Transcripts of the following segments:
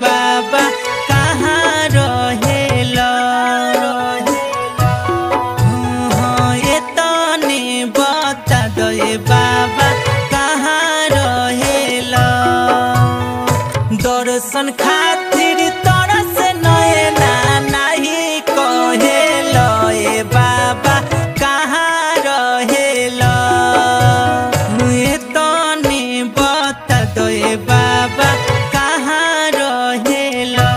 बाबा कहाँ रहेला ये तने बता दो बाबा कहाँ रहेला दर्शन खातिर तरस नयना नहीं कहेला ए बाबा कहाँ रहेला ये तने बता दो बाबा कहाँ रहेला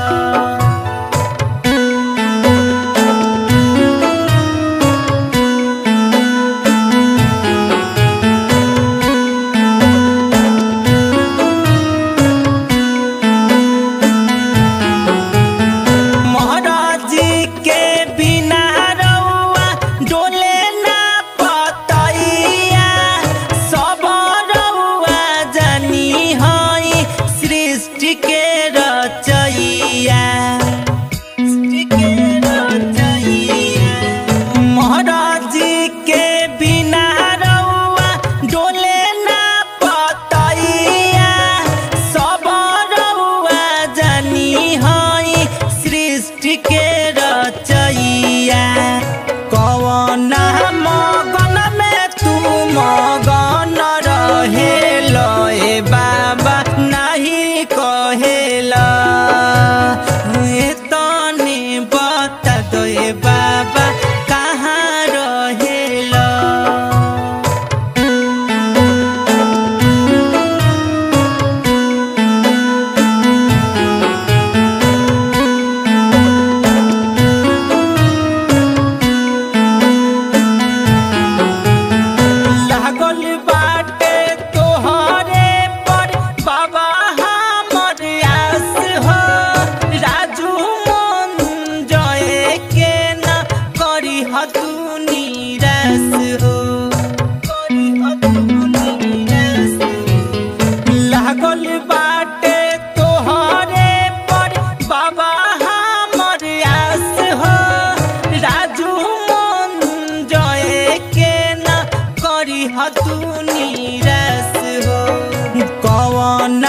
बाबा कहाँ रहेला लागल बाटे तोहरे पर बाबा हमर आस हो राजू मन जय के न करी तू निराश हो लागल बाटे तोहरे पर बाबा हमर आस हो राजू मन जय के न करी तू निराश हो कौन